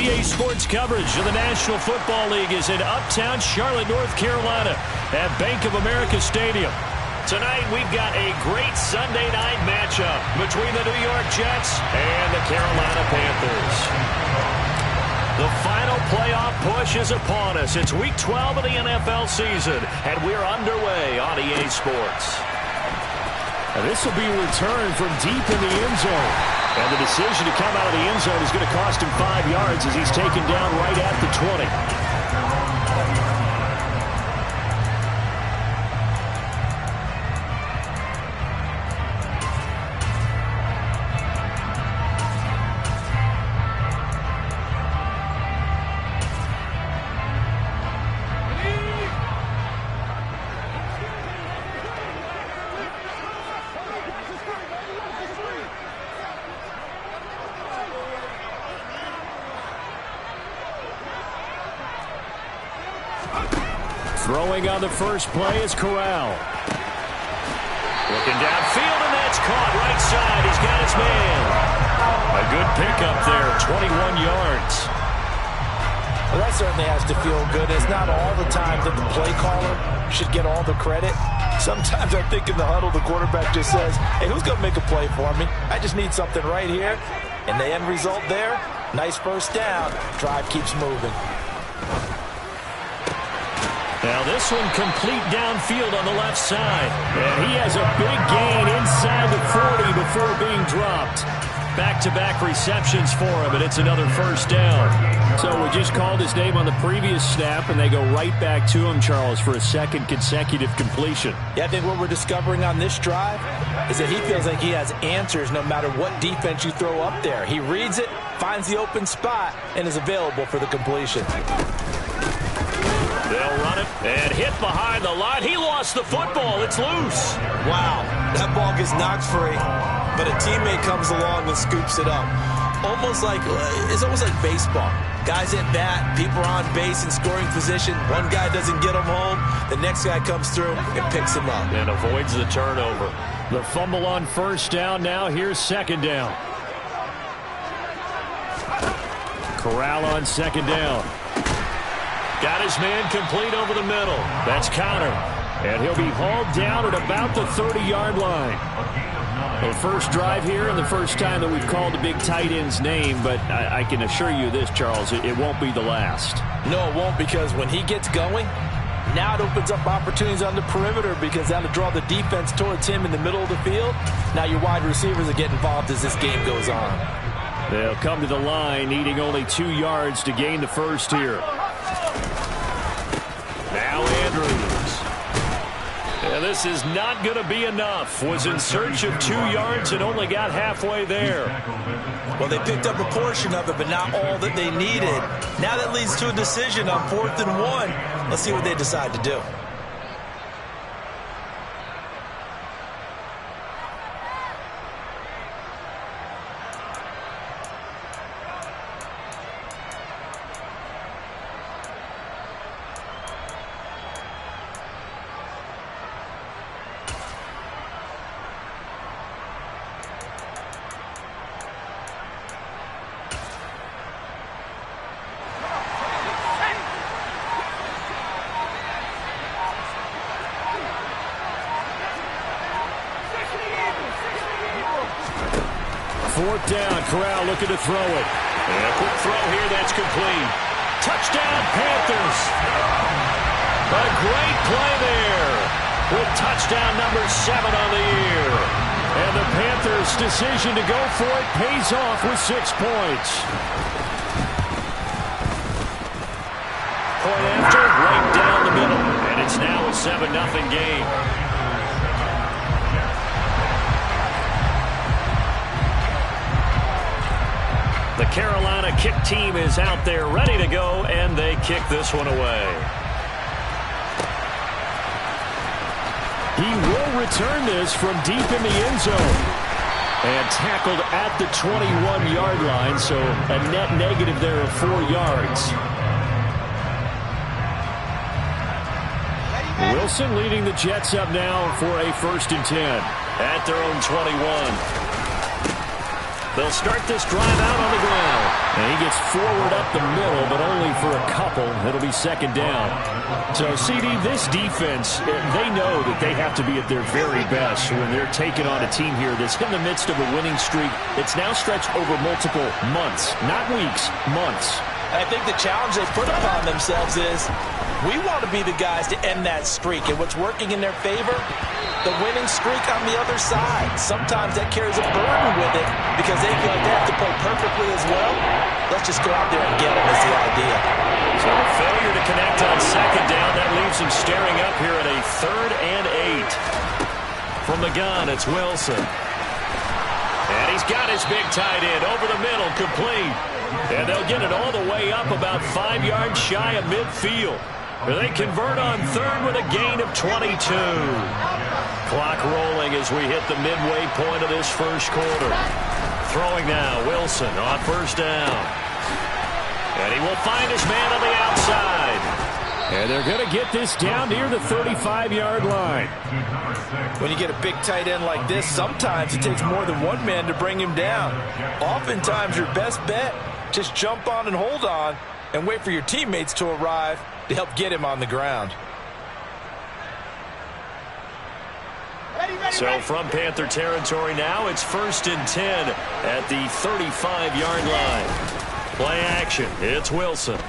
EA Sports coverage of the National Football League is in uptown Charlotte, North Carolina at Bank of America Stadium. Tonight, we've got a great Sunday night matchup between the New York Jets and the Carolina Panthers. The final playoff push is upon us. It's Week 12 of the NFL season, and we're underway on EA Sports. And this will be a return from deep in the end zone. And the decision to come out of the end zone is going to cost him 5 yards as he's taken down right at the 20. Throwing on the first play is Corral. Looking downfield, and that's caught right side. He's got his man. A good pickup there, 21 yards. Well, that certainly has to feel good. It's not all the time that the play caller should get all the credit. Sometimes I think in the huddle, the quarterback just says, hey, who's going to make a play for me? I just need something right here. And the end result there, nice first down. Drive keeps moving. Now this one complete downfield on the left side. And he has a big gain inside the 40 before being dropped. Back-to-back receptions for him, and it's another first down. So we just called his name on the previous snap, and they go right back to him, Charles, for a second consecutive completion. Yeah, I think what we're discovering on this drive is that he feels like he has answers no matter what defense you throw up there. He reads it, finds the open spot, and is available for the completion. They'll run it and hit behind the line. He lost the football. It's loose. Wow, that ball gets knocked free, but a teammate comes along and scoops it up. It's almost like baseball. Guys at bat, people are on base in scoring position. One guy doesn't get him home. The next guy comes through and picks him up. And avoids the turnover. The fumble on first down now. Here's second down. Corral on second down. Got his man complete over the middle. That's Connor. And he'll be hauled down at about the 30-yard line. The first drive here and the first time that we've called the big tight end's name, but I can assure you this, Charles, it won't be the last. No, it won't, because when he gets going, now it opens up opportunities on the perimeter because that'll draw the defense towards him in the middle of the field. Now your wide receivers will get involved as this game goes on. They'll come to the line needing only 2 yards to gain the first here. Now Andrews. And this is not going to be enough. Was in search of 2 yards and only got halfway there. Well, they picked up a portion of it, but not all that they needed. Now that leads to a decision on 4th and 1. Let's see what they decide to do. Fourth down, Corral looking to throw it. And a quick throw here that's complete. Touchdown, Panthers. A great play there with touchdown number 7 on the year. And the Panthers' decision to go for it pays off with 6 points. Point after, right down the middle. And it's now a 7-0 game. The Carolina kick team is out there ready to go, and they kick this one away. He will return this from deep in the end zone. And tackled at the 21-yard line, so a net negative there of 4 yards. Wilson leading the Jets up now for a 1st and 10. At their own 21. They'll start this drive out on the ground. And he gets forward up the middle, but only for a couple. It'll be second down. So, CD, this defense, they know that they have to be at their very best when they're taking on a team here that's in the midst of a winning streak that's now stretched over multiple months, not weeks, months. I think the challenge they put upon themselves is we want to be the guys to end that streak. And what's working in their favor? The winning streak on the other side. Sometimes that carries a burden with it because they feel like they have to play perfectly as well. Let's just go out there and get them is the idea. So a failure to connect on second down. That leaves them staring up here at a 3rd and 8. From the gun, it's Wilson. And he's got his big tight end over the middle, complete. And they'll get it all the way up about 5 yards shy of midfield. They convert on 3rd with a gain of 22. Clock rolling as we hit the midway point of this first quarter. Throwing now, Wilson on 1st down. And he will find his man on the outside. And they're going to get this down near the 35-yard line. When you get a big tight end like this, sometimes it takes more than one man to bring him down. Oftentimes, your best bet, just jump on and hold on and wait for your teammates to arrive to help get him on the ground. So from Panther territory now, it's 1st and 10 at the 35-yard line. Play action. It's Wilson.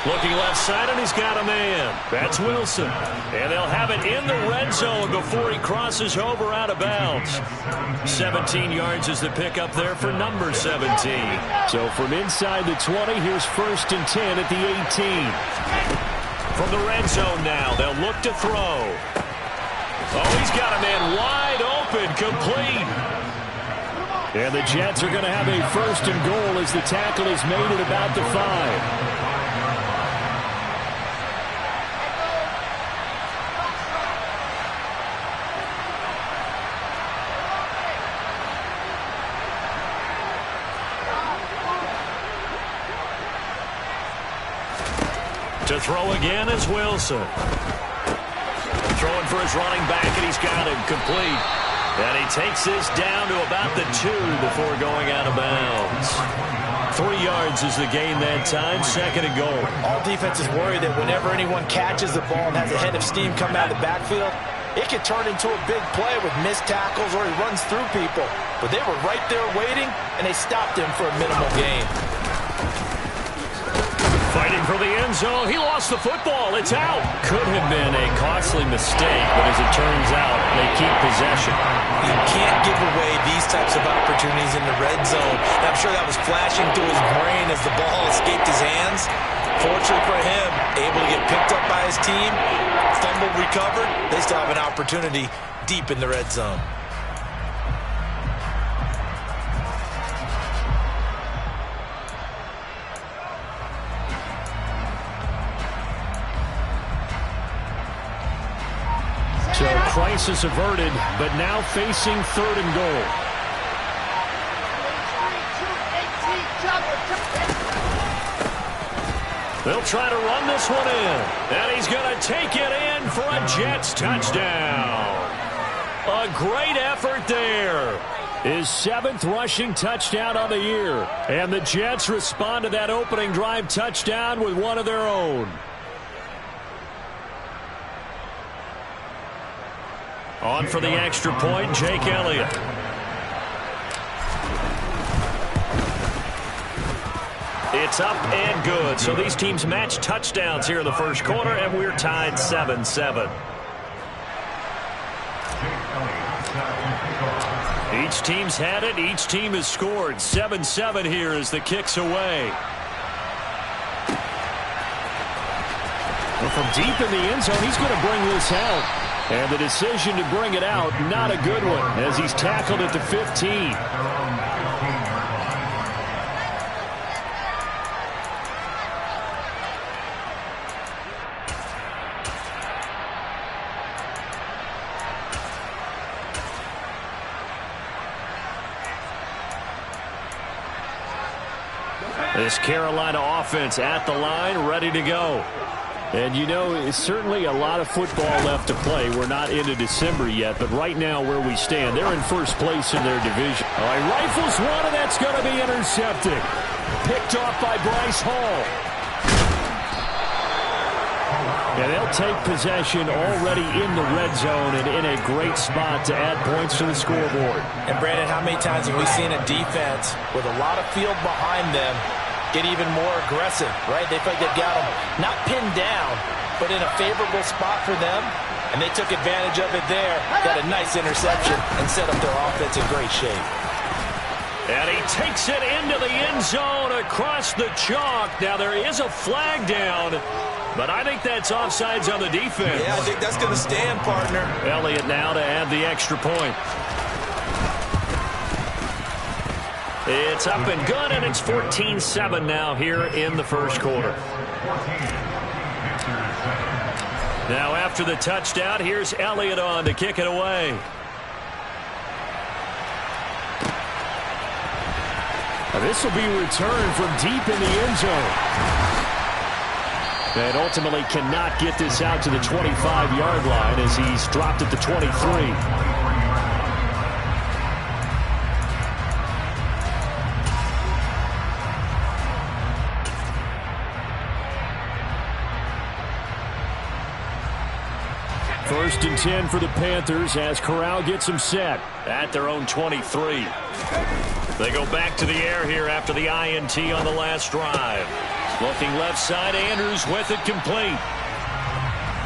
Looking left side, and he's got a man. That's Wilson. And they'll have it in the red zone before he crosses over out of bounds. 17 yards is the pickup there for number 17. So from inside the 20, here's 1st and 10 at the 18. From the red zone now, they'll look to throw. Oh, he's got a man wide open, complete. And the Jets are going to have a 1st and goal as the tackle is made at about the 5. To throw again is Wilson. Throwing for his running back, and he's got him complete. And he takes this down to about the 2 before going out of bounds. 3 yards is the gain that time, 2nd and goal. All defenses worry that whenever anyone catches the ball and has a head of steam come out of the backfield, it can turn into a big play with missed tackles or he runs through people. But they were right there waiting, and they stopped him for a minimal gain. Fighting for the end zone. He lost the football. It's out. Could have been a costly mistake, but as it turns out, they keep possession. You can't give away these types of opportunities in the red zone. And I'm sure that was flashing through his brain as the ball escaped his hands. Fortunately for him, able to get picked up by his team, fumble recovered. They still have an opportunity deep in the red zone. So crisis averted, but now facing 3rd and goal. They'll try to run this one in. And he's going to take it in for a Jets touchdown. A great effort there. His 7th rushing touchdown on the year. And the Jets respond to that opening drive touchdown with one of their own. On for the extra point, Jake Elliott. It's up and good. So these teams match touchdowns here in the first quarter, and we're tied 7-7. Each team's had it. Each team has scored. 7-7 here as the kick's away. Well, from deep in the end zone, he's going to bring this out. And the decision to bring it out, not a good one, as he's tackled at the 15. This Carolina offense at the line, ready to go. And you know, it's certainly a lot of football left to play. We're not into December yet, but right now where we stand, they're in first place in their division. All right, rifles one, and that's going to be intercepted. Picked off by Bryce Hall. And they'll take possession already in the red zone and in a great spot to add points to the scoreboard. And Brandon, how many times have we seen a defense with a lot of field behind them get even more aggressive, right? They feel like they've got them not pinned down, but in a favorable spot for them, and they took advantage of it there, got a nice interception, and set up their offense in great shape. And he takes it into the end zone across the chalk. Now there is a flag down, but I think that's offsides on the defense. Yeah, I think that's going to stand, partner. Elliott now to add the extra point. It's up and good, and it's 14-7 now here in the first quarter. Now after the touchdown, here's Elliott on to kick it away. Now this will be returned from deep in the end zone. And ultimately cannot get this out to the 25-yard line as he's dropped at the 23. First and 10 for the Panthers as Corral gets them set At their own 23. They go back to the air here after the INT on the last drive. Looking left side, Andrews with it complete.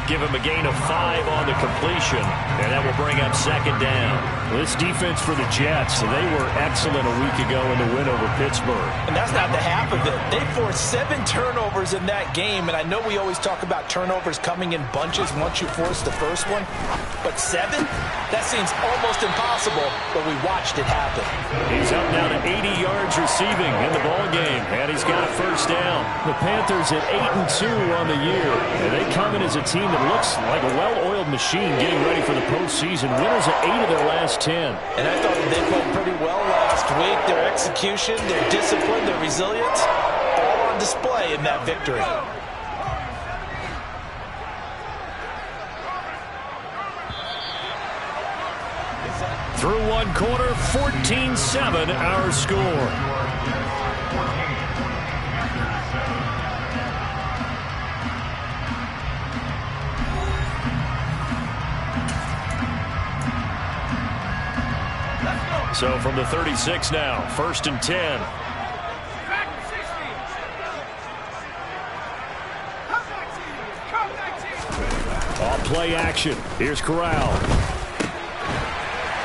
Give him a gain of 5 on the completion, and that will bring up second down. This defense for the Jets, they were excellent a week ago in the win over Pittsburgh. And that's not the half of it. They forced 7 turnovers in that game, and I know we always talk about turnovers coming in bunches once you force the first one, but 7? That seems almost impossible, but we watched it happen. He's up now to 80 yards receiving in the ballgame, and he's got a first down. The Panthers at 8-2 on the year, and they come in as a team that looks like a well-oiled machine getting ready for the postseason. Winners of 8 of their last 10. And I thought that they played pretty well last week. Their execution, their discipline, their resilience, all on display in that victory. Through one quarter, 14-7 our score. So from the 36 now, first and 10. All play action. Here's Corral.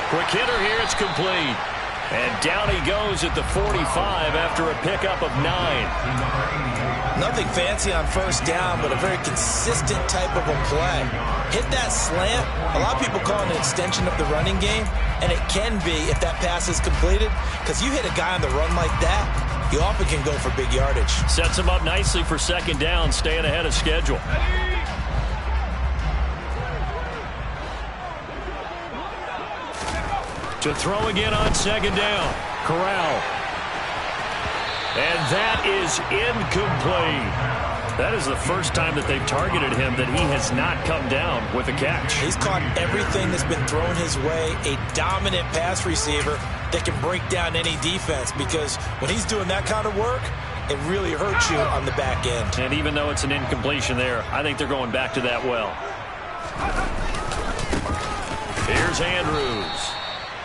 Quick hitter here, it's complete. And down he goes at the 45 after a pickup of 9. Nothing fancy on first down, but a very consistent type of a play. Hit that slant. A lot of people call it an extension of the running game, and it can be if that pass is completed, because you hit a guy on the run like that, you often can go for big yardage. Sets him up nicely for second down, staying ahead of schedule. To throw again on second down. Corral. And that is incomplete. That is the first time that they've targeted him that he has not come down with a catch. He's caught everything that's been thrown his way. A dominant pass receiver that can break down any defense, because when he's doing that kind of work, it really hurts you on the back end. And even though it's an incompletion there, I think they're going back to that well. Here's Andrews.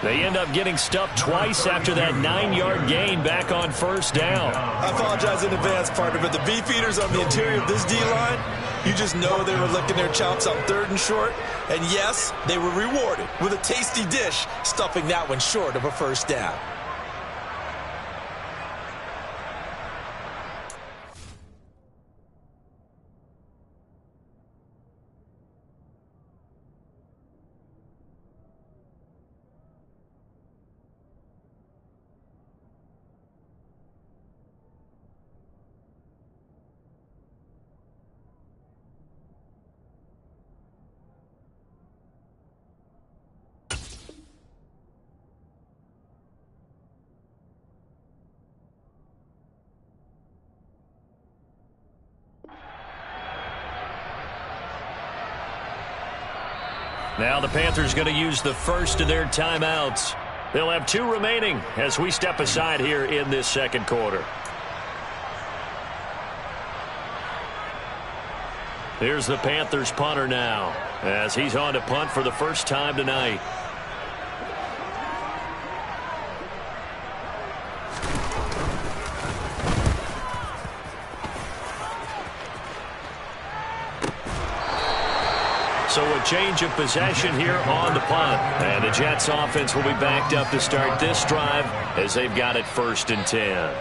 They end up getting stuffed twice after that 9-yard gain back on first down. I apologize in advance, partner, but the beefeaters on the interior of this D-line, you just know they were licking their chops on 3rd and short. And yes, they were rewarded with a tasty dish, stuffing that one short of a first down. Now the Panthers going to use the first of their timeouts. They'll have 2 remaining as we step aside here in this second quarter. Here's the Panthers punter now as he's on to punt for the first time tonight. So a change of possession here on the punt. And the Jets offense will be backed up to start this drive as they've got it 1st and 10.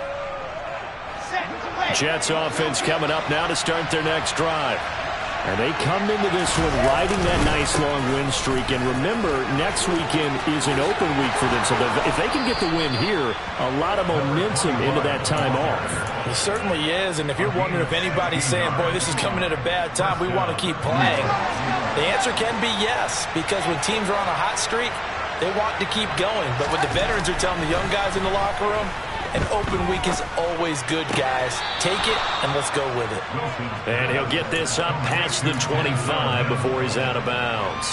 Jets offense coming up now to start their next drive. And they come into this one riding that nice long win streak. And remember, next weekend is an open week for them. So if they can get the win here, a lot of momentum into that time off. It certainly is. And if you're wondering if anybody's saying, boy, this is coming at a bad time, we want to keep playing, the answer can be yes. Because when teams are on a hot streak, they want to keep going. But what the veterans are telling the young guys in the locker room, an open week is always good, guys. Take it, and let's go with it. And he'll get this up past the 25 before he's out of bounds.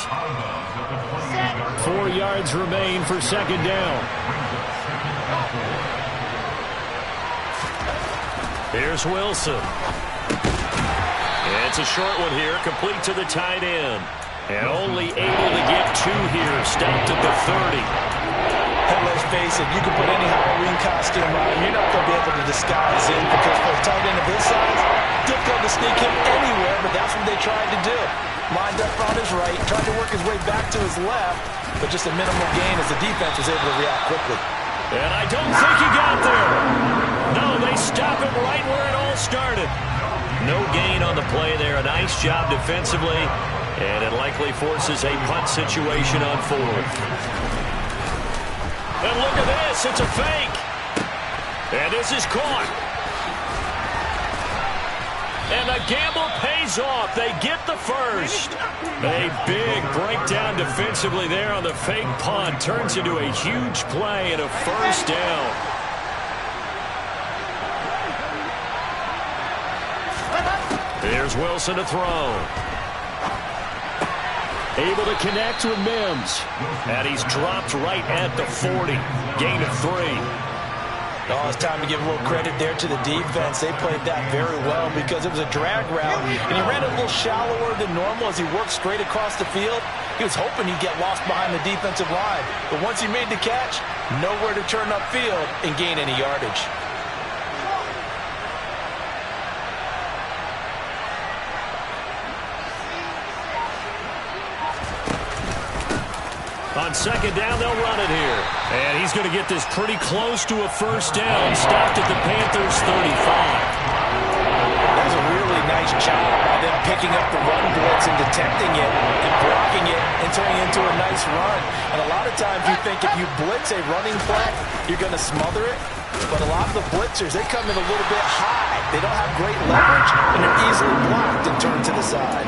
4 yards remain for second down. Here's Wilson. It's a short one here, complete to the tight end. And only able to get 2 here, stopped at the 30. And let's face it, you can put any Halloween costume on, you're not going to be able to disguise him because for a tight end of his size, difficult to sneak him anywhere, but that's what they tried to do. Lined up on his right, tried to work his way back to his left, but just a minimal gain as the defense was able to react quickly. And I don't think he got there. No, they stop him right where it all started. No gain on the play there. A nice job defensively, and it likely forces a punt situation on 4th. And look at this, it's a fake. And this is caught. And the gamble pays off. They get the first. A big breakdown defensively there on the fake punt. Turns into a huge play and a first down. Here's Wilson to throw. Able to connect with Mims. And he's dropped right at the 40. Gain of 3. Oh, it's time to give a little credit there to the defense. They played that very well because it was a drag route, and he ran a little shallower than normal as he worked straight across the field. He was hoping he'd get lost behind the defensive line. But once he made the catch, nowhere to turn upfield and gain any yardage. On second down, they'll run it here. And he's going to get this pretty close to a first down. Stopped at the Panthers' 35. That's a really nice job by them picking up the run blitz and detecting it and blocking it and turning it into a nice run. And a lot of times you think if you blitz a running play, you're going to smother it. But a lot of the blitzers, they come in a little bit high. They don't have great leverage, and they're easily blocked and turned to the side.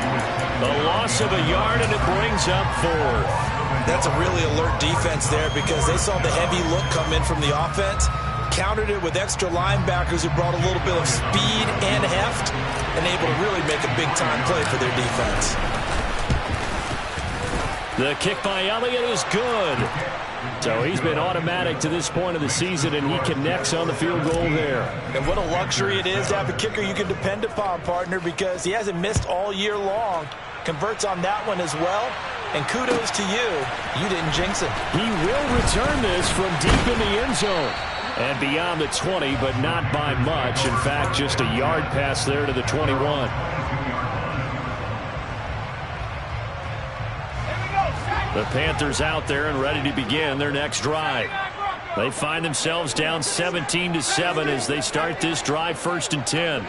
The loss of a yard, and it brings up 4th. That's a really alert defense there because they saw the heavy look come in from the offense, countered it with extra linebackers who brought a little bit of speed and heft, and able to really make a big-time play for their defense. The kick by Elliott is good. So he's been automatic to this point of the season, and he connects on the field goal there. And what a luxury it is to have a kicker you can depend upon, partner, because he hasn't missed all year long. Converts on that one as well. And kudos to you. You didn't jinx him. He will return this from deep in the end zone. And beyond the 20, but not by much. In fact, just a yard pass there to the 21. The Panthers out there and ready to begin their next drive. They find themselves down 17-7 as they start this drive 1st and 10.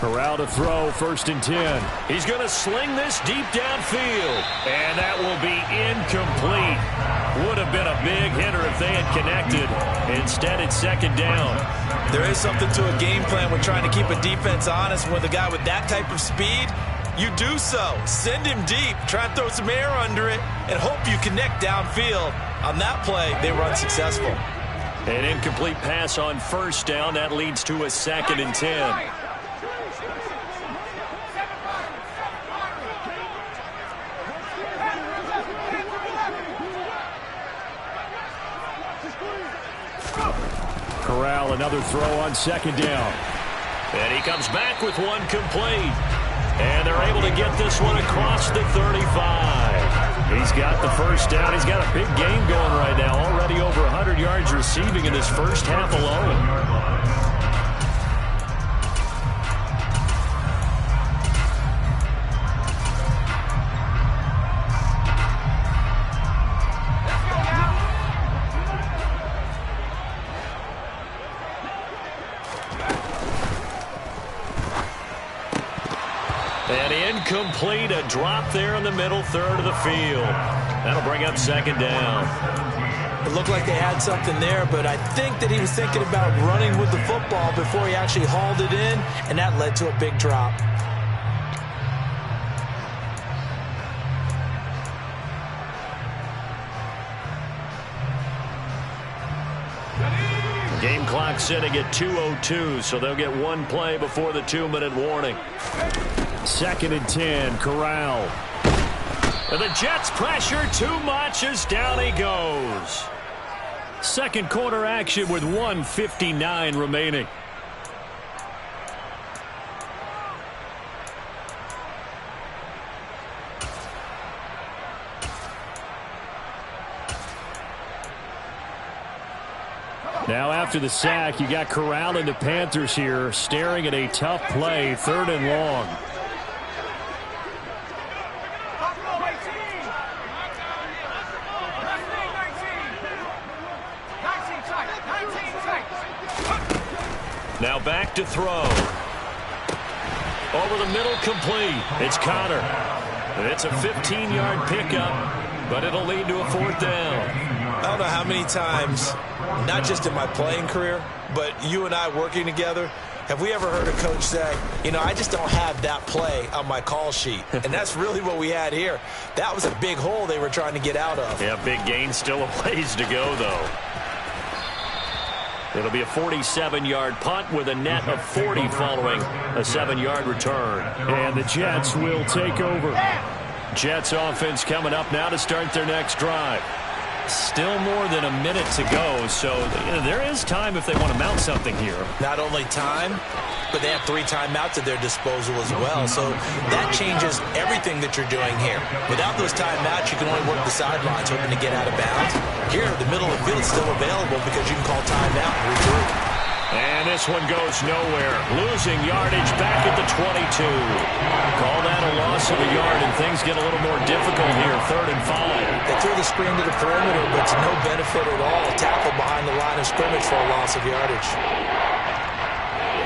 Corral to throw, 1st and 10. He's going to sling this deep downfield. And that will be incomplete. Would have been a big hitter if they had connected. Instead, it's 2nd down. There is something to a game plan with trying to keep a defense honest. With a guy with that type of speed, you do so. Send him deep. Try and throw some air under it and hope you connect downfield. On that play, they were unsuccessful. An incomplete pass on 1st down. That leads to a 2nd and 10. Corral, another throw on second down. And he comes back with one complete. And they're able to get this one across the 35. He's got the first down. He's got a big game going right now. Already over 100 yards receiving in this first half alone. And incomplete, a drop there in the middle third of the field. That'll bring up second down. It looked like they had something there, but I think that he was thinking about running with the football before he actually hauled it in, and that led to a big drop. Game clock sitting at 2:02, so they'll get one play before the 2-minute warning. 2nd and 10, Corral. And the Jets pressure too much as down he goes. Second quarter action with 1:59 remaining. Now after the sack, you got Corral and the Panthers here staring at a tough play, 3rd and long. Now back to throw. Over the middle, complete. It's Connor. It's a 15-yard pickup, but it'll lead to a 4th down. I don't know how many times, not just in my playing career, but you and I working together, have we ever heard a coach say, you know, I just don't have that play on my call sheet. And that's really what we had here. That was a big hole they were trying to get out of. Yeah, big gain, still a ways to go, though. It'll be a 47-yard punt with a net of 40 following a 7-yard return. And the Jets will take over. Jets offense coming up now to start their next drive. Still more than a minute to go, so there is time if they want to mount something here. Not only time, but they have 3 timeouts at their disposal as well. So that changes everything that you're doing here. Without those timeouts, you can only work the sidelines, hoping to get out of bounds. Here, the middle of the field is still available because you can call timeout and regroup. And this one goes nowhere. Losing yardage back at the 22. Call that a loss of a yard, and things get a little more difficult here. 3rd and 5. They threw the screen to the perimeter, but to no benefit at all. Tackle behind the line of scrimmage for a loss of yardage.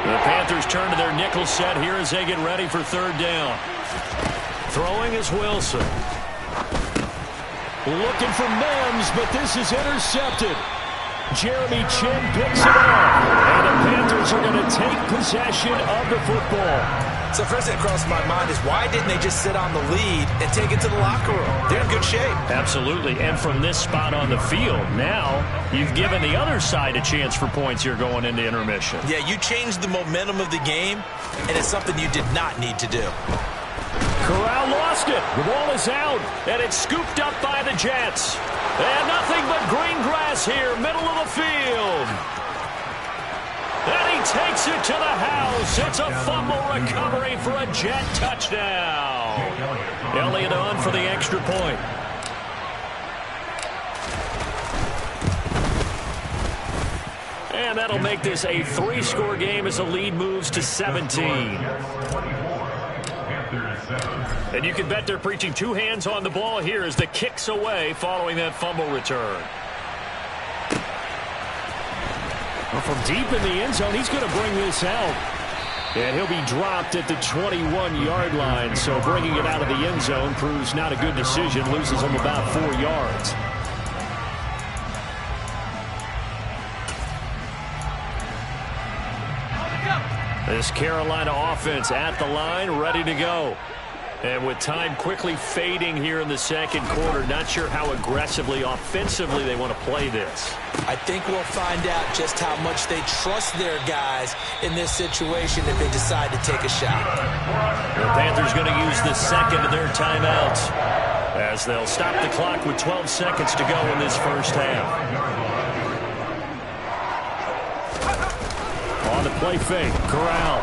The Panthers turn to their nickel set here as they get ready for 3rd down. Throwing is Wilson. Looking for Mims, but this is intercepted. Jeremy Chin picks it up, and the Panthers are going to take possession of the football. So first thing that crossed my mind is why didn't they just sit on the lead and take it to the locker room? They're in good shape. Absolutely, and from this spot on the field, now you've given the other side a chance for points here going into intermission. Yeah, you changed the momentum of the game, and it's something you did not need to do. Corral lost it. The ball is out, and it's scooped up by the Jets. And nothing but green grass here, middle of the field. And he takes it to the house. It's a fumble recovery for a Jet touchdown. Elliott on for the extra point. And that'll make this a 3-score game as the lead moves to 17. And you can bet they're preaching 2 hands on the ball here as the kick's away following that fumble return. Well, from deep in the end zone, he's going to bring this out. And he'll be dropped at the 21-yard line. So bringing it out of the end zone proves not a good decision. Loses him about 4 yards. This Carolina offense at the line, ready to go. And with time quickly fading here in the second quarter, not sure how aggressively, offensively they want to play this. I think we'll find out just how much they trust their guys in this situation if they decide to take a shot. The Panthers going to use the second of their timeouts as they'll stop the clock with 12 seconds to go in this first half. Play fake. Corral.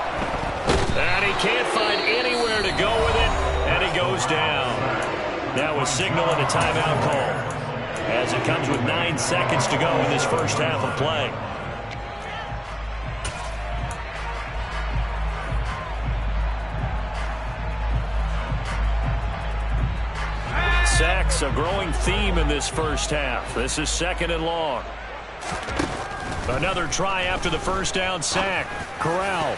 And he can't find anywhere to go with it, and he goes down. That was signaling a timeout call, as it comes with 9 seconds to go in this first half of play. Sacks, a growing theme in this first half. This is 2nd and long. Another try after the first down sack. Corral.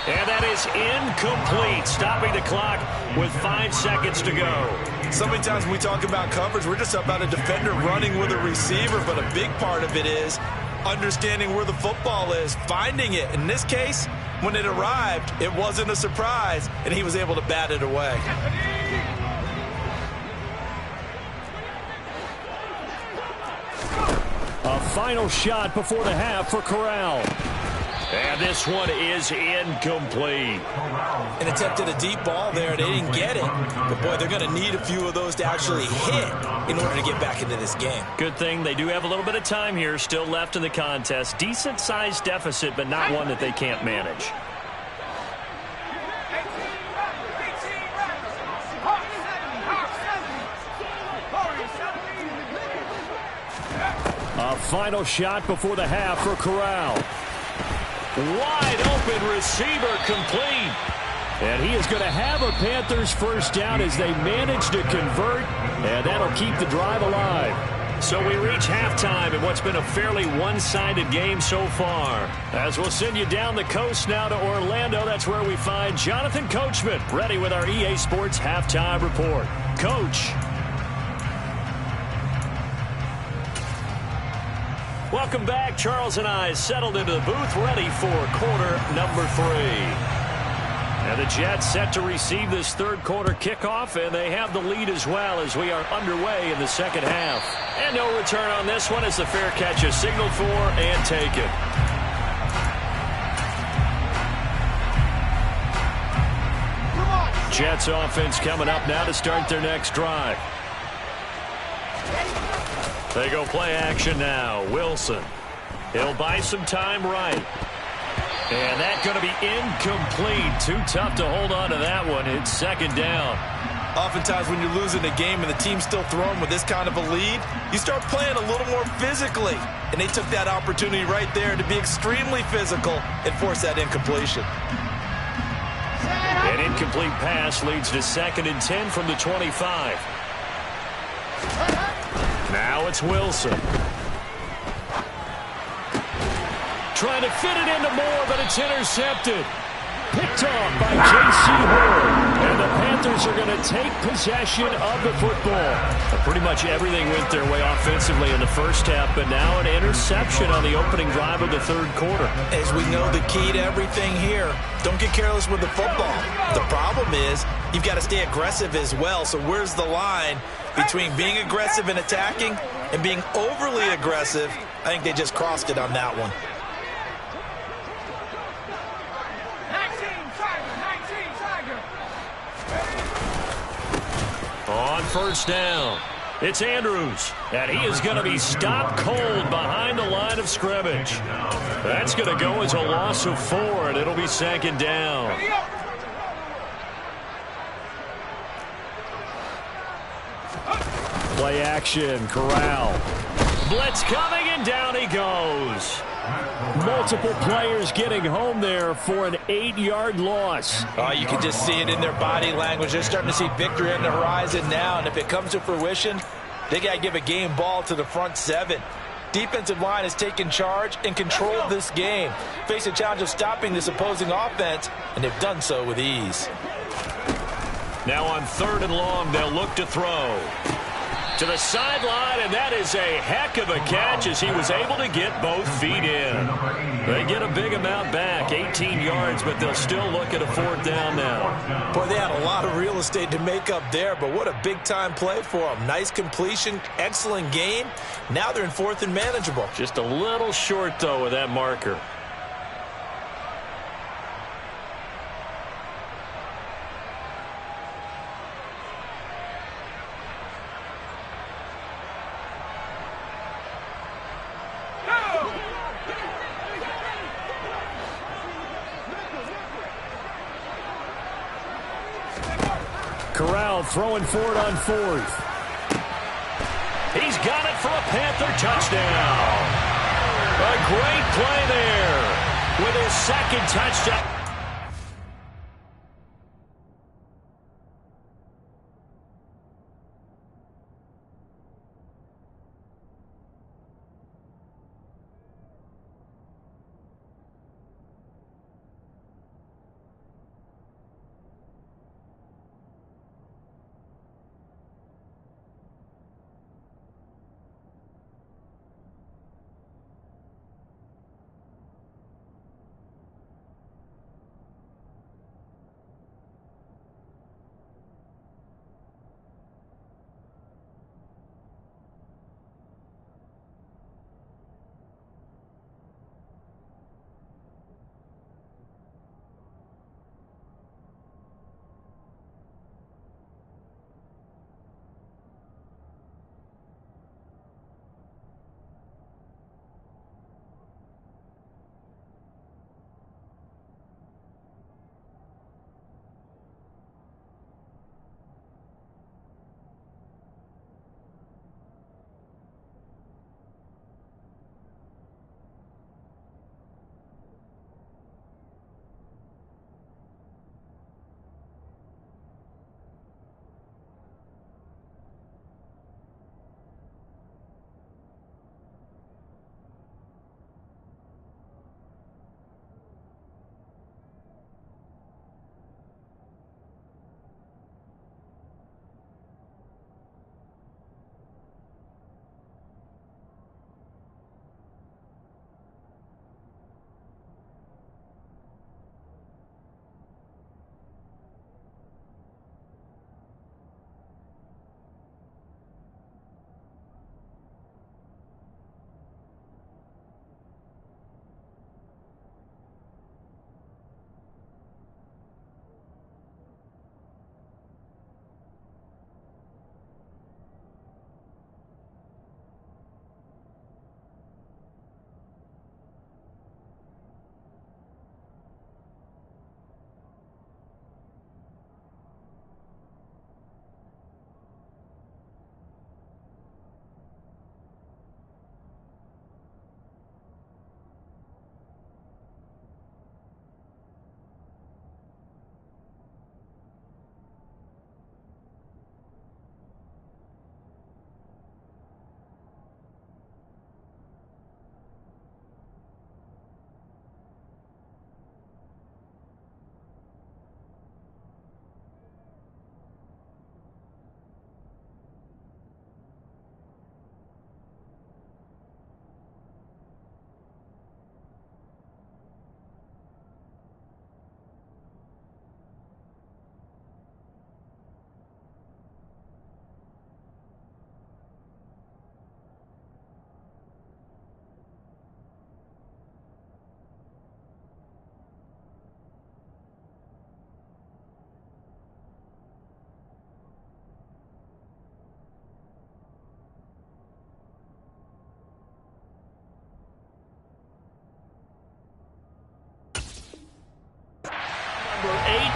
And that is incomplete, stopping the clock with 5 seconds to go. So many times when we talk about coverage, we're just about a defender running with a receiver, but a big part of it is understanding where the football is, finding it. In this case, when it arrived, it wasn't a surprise, and he was able to bat it away. A final shot before the half for Corral. And this one is incomplete. And attempted a deep ball there. They didn't get it. But, boy, they're going to need a few of those to actually hit in order to get back into this game. Good thing they do have a little bit of time here still left in the contest. Decent-sized deficit, but not one that they can't manage. A final shot before the half for Corral. Wide open receiver complete. And he is going to have a Panthers first down as they manage to convert. And that'll keep the drive alive. So we reach halftime in what's been a fairly one-sided game so far. As we'll send you down the coast now to Orlando, that's where we find Jonathan Coachman ready with our EA Sports Halftime Report. Coach. Welcome back. Charles and I settled into the booth, ready for quarter number 3. And the Jets set to receive this third quarter kickoff, and they have the lead as well as we are underway in the second half. And no return on this one as the fair catch is signaled for and taken. Jets offense coming up now to start their next drive. They go play action now. Wilson. He'll buy some time right. And that's going to be incomplete. Too tough to hold on to that one. It's second down. Oftentimes when you're losing a game and the team's still throwing with this kind of a lead, you start playing a little more physically. And they took that opportunity right there to be extremely physical and force that incompletion. An incomplete pass leads to 2nd and 10 from the 25. Now it's Wilson. Trying to fit it into Moore, but it's intercepted. Picked off by J.C. Horn. And the Panthers are going to take possession of the football. Pretty much everything went their way offensively in the first half, but now an interception on the opening drive of the third quarter. As we know, the key to everything here, don't get careless with the football. The problem is you've got to stay aggressive as well. So where's the line between being aggressive and attacking and being overly aggressive? I think they just crossed it on that one. On first down, it's Andrews, and he is going to be stopped cold behind the line of scrimmage. That's going to go as a loss of 4, and it'll be second down. Play action, Corral. Blitz coming, and down he goes. Multiple players getting home there for an 8-yard loss. Oh, you can just see it in their body language. They're starting to see victory on the horizon now, and if it comes to fruition, they got to give a game ball to the front 7. Defensive line has taken charge and controlled this game. Face a challenge of stopping this opposing offense, and they've done so with ease. Now on 3rd and long, they'll look to throw. To the sideline, and that is a heck of a catch as he was able to get both feet in. They get a big amount back, 18 yards, but they'll still look at a 4th down now. Boy, they had a lot of real estate to make up there, but what a big-time play for them. Nice completion, excellent game. Now they're in 4th and manageable. Just a little short, though, with that marker. Corral throwing for it on fourth. He's got it for a Panther touchdown. A great play there with his second touchdown.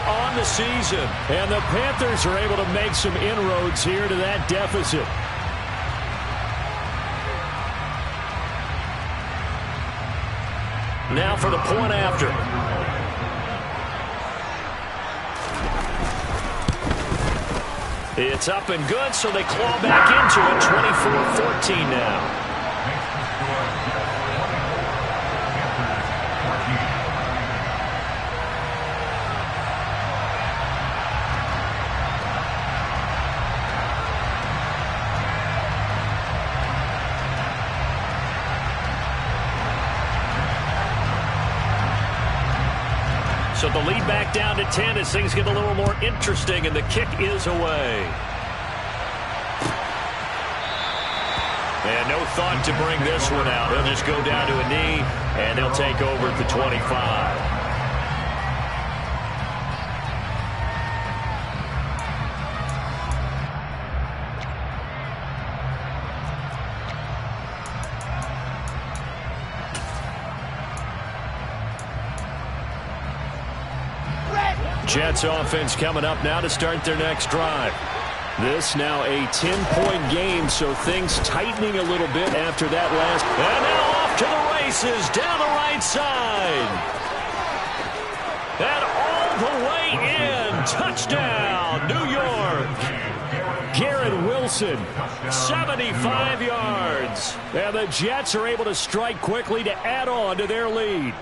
On the season, and the Panthers are able to make some inroads here to that deficit. Now for the point after. It's up and good, so they claw back into it. 24-14 now. So the lead back down to 10 as things get a little more interesting, and the kick is away. And no thought to bring this one out. He'll just go down to a knee, and they'll take over at the 25. Jets offense coming up now to start their next drive. This now a 10-point game, so things tightening a little bit after that last. And now off to the races down the right side. And all the way in. Touchdown, New York. Garrett Wilson, 75 yards. And the Jets are able to strike quickly to add on to their lead.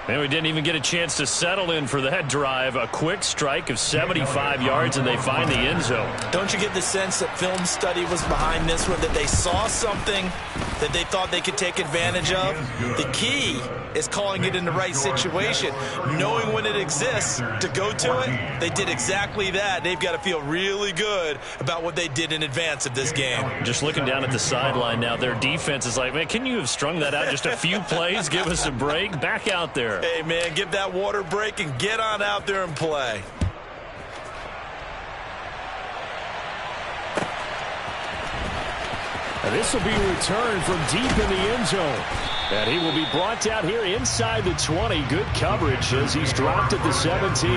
And we didn't even get a chance to settle in for that drive. A quick strike of 75 yards, and they find the end zone. Don't you get the sense that film study was behind this one, that they saw something that they thought they could take advantage of? The key is calling it in the right situation, knowing when it exists to go to it. They did exactly that. They've got to feel really good about what they did in advance of this game. Just looking down at the sideline now, their defense is like, man, can you have strung that out just a few plays? Give us a break. Back out there. Hey, man, give that water break and get on out there and play. And this will be returned from deep in the end zone. And he will be brought down here inside the 20. Good coverage as he's dropped at the 17.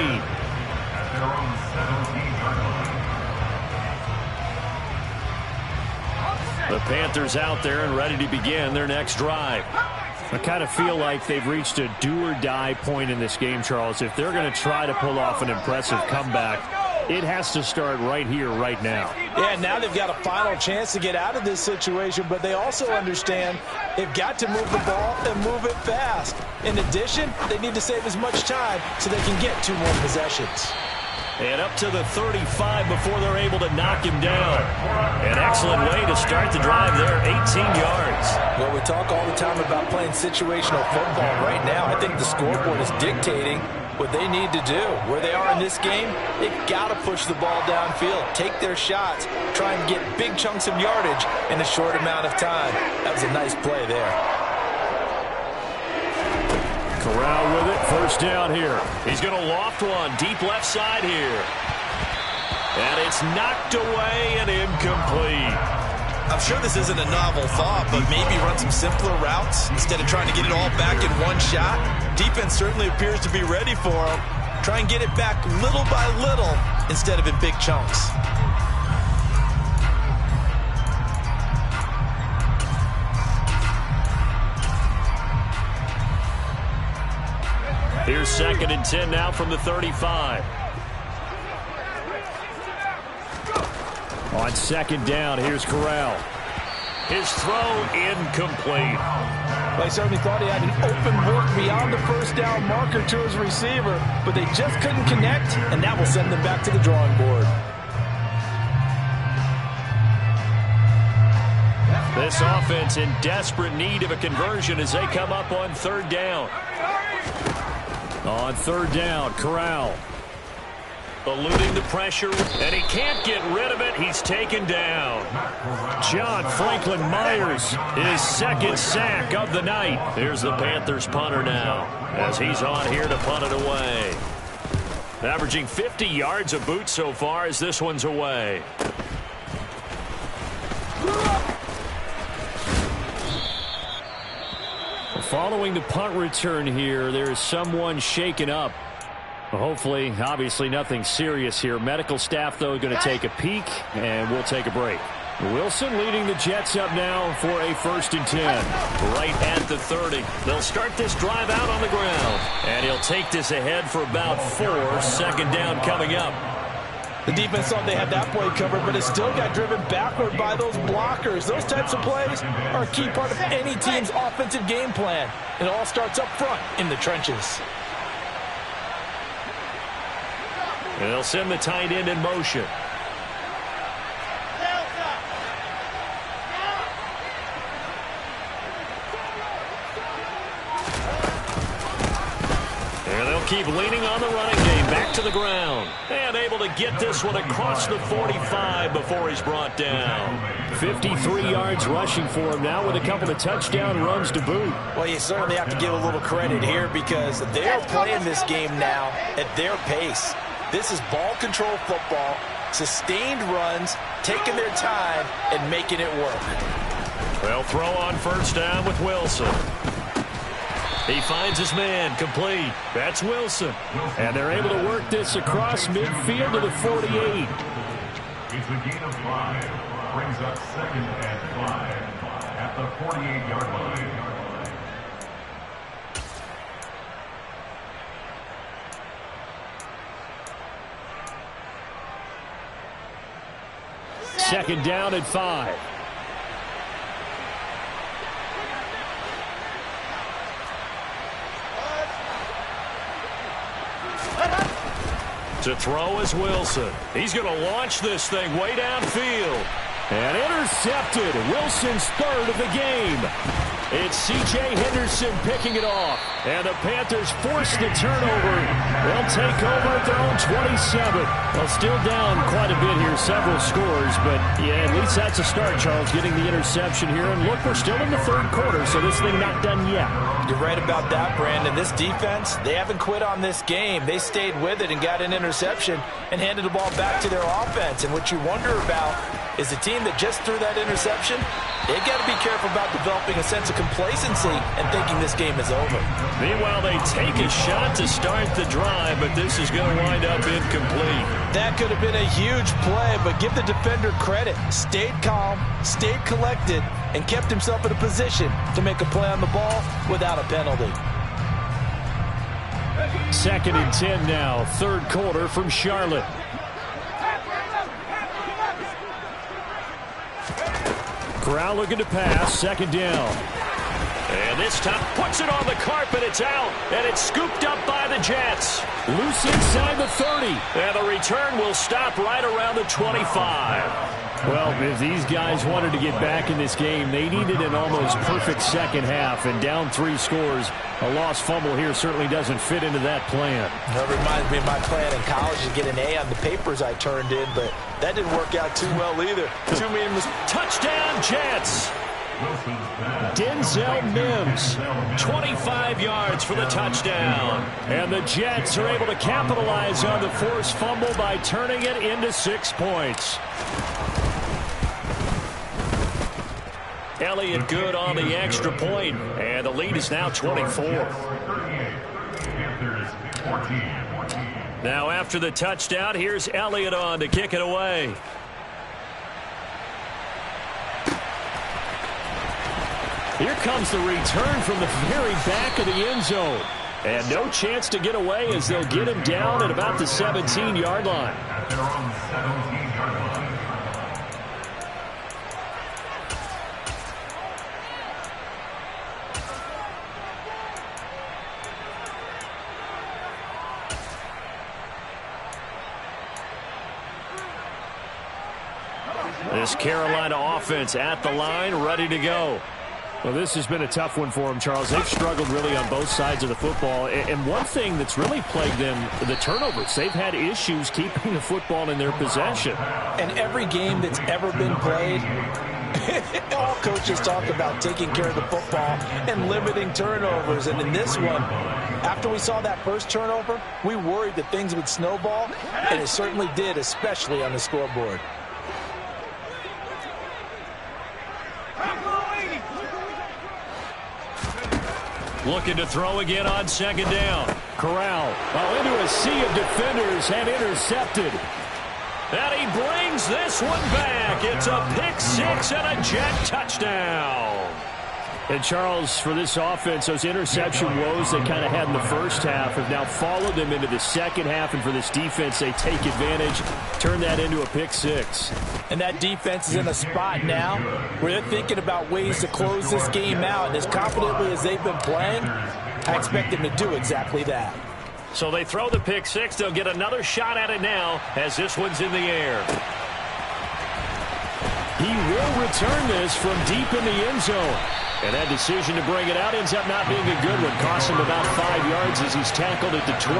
The Panthers out there and ready to begin their next drive. I kind of feel like they've reached a do-or-die point in this game, Charles. If they're going to try to pull off an impressive comeback, it has to start right here, right now. Yeah, now they've got a final chance to get out of this situation, but they also understand they've got to move the ball and move it fast. In addition, they need to save as much time so they can get 2 more possessions. And up to the 35 before they're able to knock him down. An excellent way to start the drive there, 18 yards. Well, we talk all the time about playing situational football. Right now, I think the scoreboard is dictating what they need to do. Where they are in this game, they've got to push the ball downfield, take their shots, try and get big chunks of yardage in a short amount of time. That was a nice play there. Corral with it, first down here. He's going to loft one, deep left side here. And it's knocked away and incomplete. I'm sure this isn't a novel thought, but maybe run some simpler routes instead of trying to get it all back in one shot. Defense certainly appears to be ready for him. Try and get it back little by little instead of in big chunks. Here's 2nd and 10 now from the 35. On 2nd down, here's Corral. His throw incomplete. Well, he certainly thought he had an open look beyond the first down marker to his receiver, but they just couldn't connect, and that will send them back to the drawing board. This offense in desperate need of a conversion as they come up on 3rd down. On 3rd down, Corral. Eluding the pressure, and he can't get rid of it. He's taken down. John Franklin Myers, his 2nd sack of the night. Here's the Panthers punter now as he's on here to punt it away. Averaging 50 yards a boot so far as this one's away. Following the punt return here, there is someone shaken up. Hopefully, obviously nothing serious here. Medical staff, though, going to take a peek, and we'll take a break. Wilson leading the Jets up now for a 1st and 10. Right at the 30. They'll start this drive out on the ground. And he'll take this ahead for about 4. 2nd down coming up. The defense thought they had that play covered, but it still got driven backward by those blockers. Those types of plays are a key part of any team's offensive game plan. It all starts up front in the trenches. And they'll send the tight end in motion. And they'll keep leaning on the running game. Back to the ground. And able to get this one across the 45 before he's brought down. 53 yards rushing for him now with a couple of touchdown runs to boot. Well, you certainly have to give a little credit here because they're playing this game now at their pace. This is ball control football, sustained runs, taking their time, and making it work. They'll throw on 1st down with Wilson. He finds his man, complete. That's Wilson. And they're able to work this across midfield to the 48. It's a gain of 5. Brings up 2nd and 5 at the 48-yard line. Second down and 5. To throw is Wilson. He's going to launch this thing way downfield. And intercepted. Wilson's third of the game. It's C.J. Henderson picking it off. And the Panthers force the turnover. They'll take over at their own 27. Well, still down quite a bit here, several scores. But, yeah, at least that's a start, Charles, getting the interception here. And look, we're still in the third quarter, so this thing not done yet. You're right about that, Brandon. This defense, they haven't quit on this game. They stayed with it and got an interception and handed the ball back to their offense. And what you wonder about is the team that just threw that interception, they got to be careful about developing a sense of complacency and thinking this game is over. Meanwhile, they take a shot to start the drive, but this is going to wind up incomplete. That could have been a huge play, but give the defender credit. Stayed calm, stayed collected, and kept himself in a position to make a play on the ball without a penalty. Second and 10 now, third quarter from Charlotte. Corral looking to pass, second down. And this time puts it on the carpet. It's out, and it's scooped up by the Jets. Loose inside the 30. And the return will stop right around the 25. Well, if these guys wanted to get back in this game, they needed an almost perfect second half. And down 3 scores, a lost fumble here certainly doesn't fit into that plan. That reminds me of my plan in college to get an A on the papers I turned in, but that didn't work out too well either. Too many touchdown Jets. Denzel Mims, 25 yards for the touchdown. And the Jets are able to capitalize on the forced fumble by turning it into 6 points. Elliott good on the extra point, and the lead is now 24. Now after the touchdown, here's Elliott on to kick it away. Here comes the return from the very back of the end zone. And no chance to get away as they'll get him down at about the 17-yard line. This Carolina offense at the line, ready to go. Well, this has been a tough one for them, Charles. They've struggled really on both sides of the football. And one thing that's really plagued them, the turnovers. They've had issues keeping the football in their possession. And every game that's ever been played, all coaches talk about taking care of the football and limiting turnovers. And in this one, after we saw that first turnover, we worried that things would snowball, and it certainly did, especially on the scoreboard. Looking to throw again on second down. Corral, into a sea of defenders, and intercepted. And he brings this one back. It's a pick-6 and a Jet touchdown. And, Charles, for this offense, those interception woes they kind of had in the first half have now followed them into the second half. And for this defense, they take advantage, turn that into a pick-6. And that defense is in a spot now where they're thinking about ways to close this game out. And as confidently as they've been playing, I expect them to do exactly that. So they throw the pick-6. They'll get another shot at it now as this one's in the air. He will return this from deep in the end zone. And that decision to bring it out ends up not being a good one. Costs him about 5 yards as he's tackled at the 20.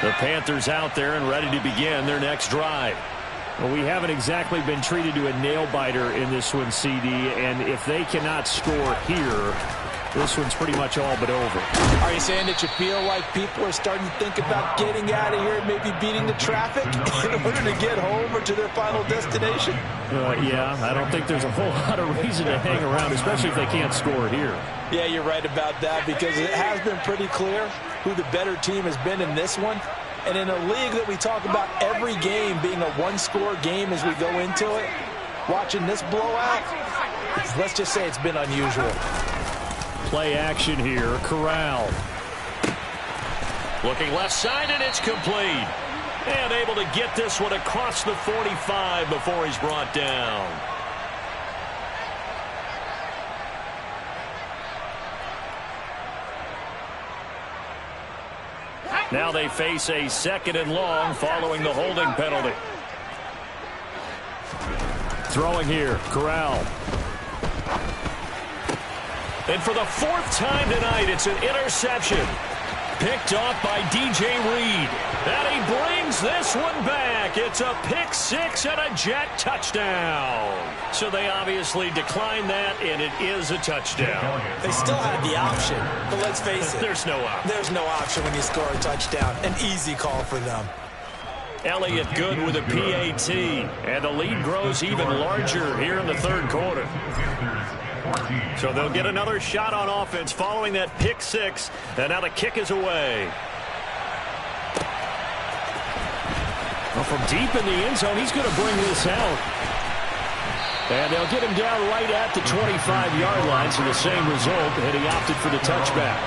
The Panthers out there and ready to begin their next drive. Well, we haven't exactly been treated to a nail-biter in this one, CD, and if they cannot score here, this one's pretty much all but over. Are you saying that you feel like people are starting to think about getting out of here and maybe beating the traffic in order to get home or to their final destination? Yeah, I don't think there's a whole lot of reason to hang around, especially if they can't score here. Yeah, you're right about that, because it has been pretty clear who the better team has been in this one. And in a league that we talk about every game being a one-score game as we go into it, watching this blowout, let's just say it's been unusual. Play action here. Corral. Looking left side, and it's complete. And able to get this one across the 45 before he's brought down. Now they face a 2nd and long following the holding penalty. Throwing here. Corral. And for the 4th time tonight, it's an interception. Picked off by DJ Reed. And he brings this one back. It's a pick 6 and a Jet touchdown. So they obviously declined that, and it is a touchdown. They still had the option, but let's face it. There's no option. There's no option when you score a touchdown. An easy call for them. Elliott good with a PAT. And the lead grows even larger here in the 3rd quarter. So they'll get another shot on offense following that pick 6. And now the kick is away. Well, from deep in the end zone, he's going to bring this out. And they'll get him down right at the 25-yard line. So the same result, and he opted for the touchback.